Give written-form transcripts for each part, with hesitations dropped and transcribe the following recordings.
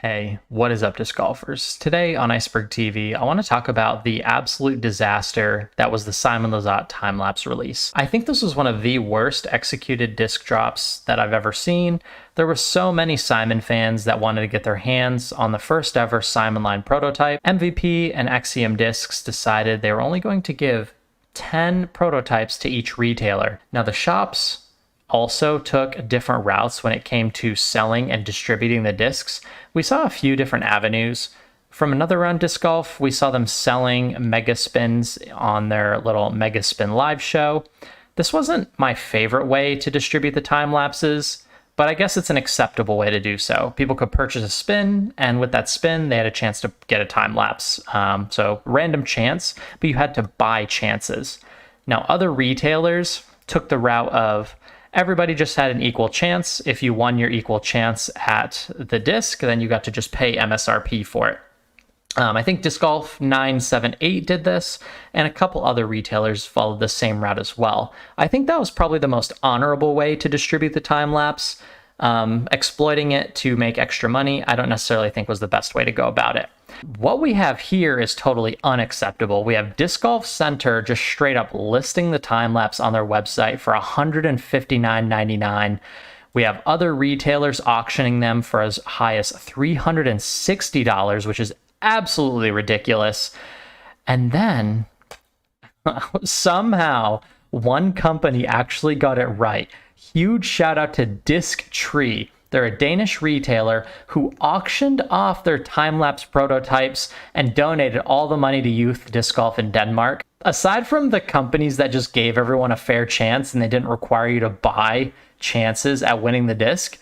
Hey, what is up, disc golfers? Today on Iceberg TV, I want to talk about the absolute disaster that was the Simon Lizotte time-lapse release. I think this was one of the worst executed disc drops that I've ever seen. There were so many Simon fans that wanted to get their hands on the first ever Simon line prototype. MVP and Axiom Discs decided they were only going to give 10 prototypes to each retailer. Now the shops also took different routes when it came to selling and distributing the discs. We saw a few different avenues. From Another Round Disc Golf, we saw them selling Mega Spins on their little Mega Spin live show. This wasn't my favorite way to distribute the time lapses, but I guess it's an acceptable way to do so. People could purchase a spin, and with that spin, they had a chance to get a time lapse. So random chance, but you had to buy chances. Now, other retailers took the route of everybody just had an equal chance. If you won your equal chance at the disc, then you got to just pay MSRP for it. I think Disc Golf 978 did this, and a couple other retailers followed the same route as well. I think that was probably the most honorable way to distribute the time lapse. Exploiting it to make extra money, I don't necessarily think was the best way to go about it. What we have here is totally unacceptable. We have Disc Golf Center just straight up listing the time lapse on their website for $159.99. We have other retailers auctioning them for as high as $360, which is absolutely ridiculous. And then somehow one company actually got it right. Huge shout out to Disc Tree. They're a Danish retailer who auctioned off their time-lapse prototypes and donated all the money to youth disc golf in Denmark. Aside from the companies that just gave everyone a fair chance and they didn't require you to buy chances at winning the disc,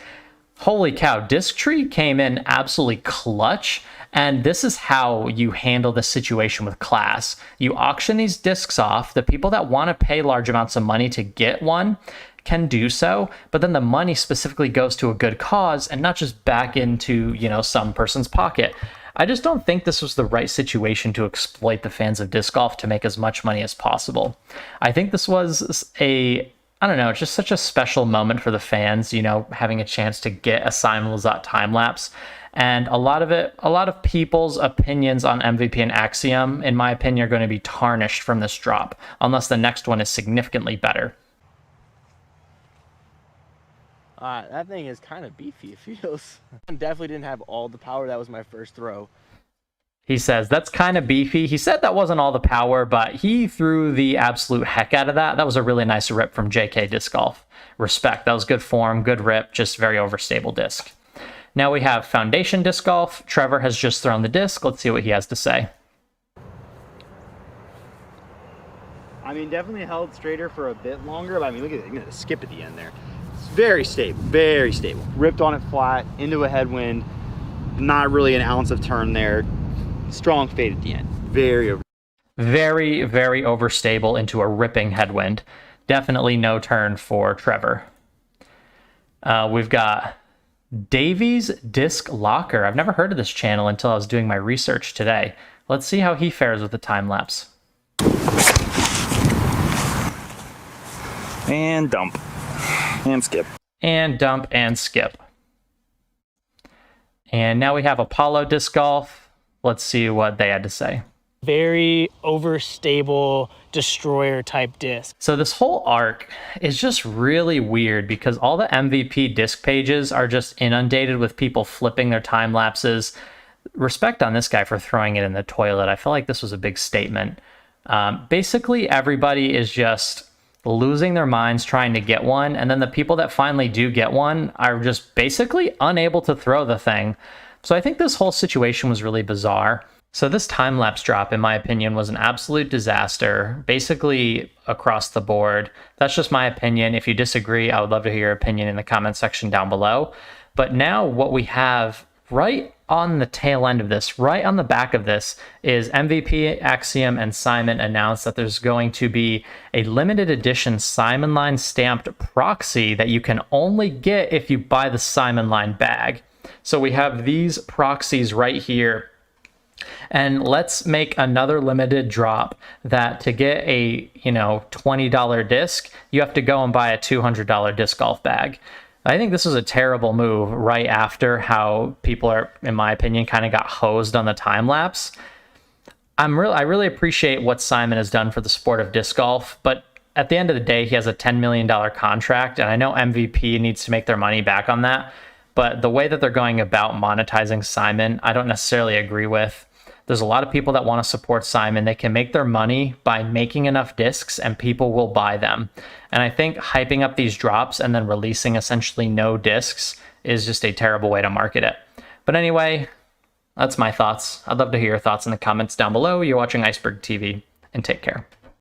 holy cow, Disc Tree came in absolutely clutch. And this is how you handle the situation with class. You auction these discs off. The people that want to pay large amounts of money to get one can do so, but then the money specifically goes to a good cause and not just back into, some person's pocket. I just don't think this was the right situation to exploit the fans of disc golf to make as much money as possible. I think this was just such a special moment for the fans, having a chance to get a Simon Lizotte time lapse. And a lot of people's opinions on MVP and Axiom, in my opinion, are going to be tarnished from this drop, unless the next one is significantly better. That thing is kind of beefy, it feels. Definitely didn't have all the power. That was my first throw. He says, that's kind of beefy. He said that wasn't all the power, but he threw the absolute heck out of that. That was a really nice rip from JK Disc Golf. Respect. That was good form, good rip, just very overstable disc. Now we have Foundation Disc Golf. Trevor has just thrown the disc. Let's see what he has to say. I mean, definitely held straighter for a bit longer, but I mean, look at it. You're going to skip at the end there. It's very stable, very stable. Ripped on it flat, into a headwind. Not really an ounce of turn there. Strong fade at the end. Very, very overstable into a ripping headwind. Definitely no turn for Trevor. We've got Davey's Disc Locker. I've never heard of this channel until I was doing my research today. Let's see how he fares with the time lapse. And dump. And skip. And dump and skip. And now we have Apollo Disc Golf. Let's see what they had to say. Very overstable destroyer type disc. So this whole arc is just really weird because all the MVP disc pages are just inundated with people flipping their time lapses. Respect on this guy for throwing it in the toilet. I feel like this was a big statement. Basically, everybody is just losing their minds trying to get one, and then the people that finally do get one are just basically unable to throw the thing. So I think this whole situation was really bizarre. So this time-lapse drop, in my opinion, was an absolute disaster, basically across the board. That's just my opinion. If you disagree, I would love to hear your opinion in the comment section down below. But now what we have right on the tail end of this, right on the back of this, is MVP, Axiom, and Simon announced that there's going to be a limited edition Simon Line stamped proxy that you can only get if you buy the Simon Line bag. So we have these proxies right here. And let's make another limited drop that to get a $20 disc, you have to go and buy a $200 disc golf bag. I think this was a terrible move right after how people are, in my opinion, kind of got hosed on the time lapse. I really appreciate what Simon has done for the sport of disc golf, but at the end of the day, he has a $10 million contract, and I know MVP needs to make their money back on that, but the way that they're going about monetizing Simon, I don't necessarily agree with. There's a lot of people that want to support Simon. They can make their money by making enough discs and people will buy them. And I think hyping up these drops and then releasing essentially no discs is just a terrible way to market it. But anyway, that's my thoughts. I'd love to hear your thoughts in the comments down below. You're watching Iceberg TV, and take care.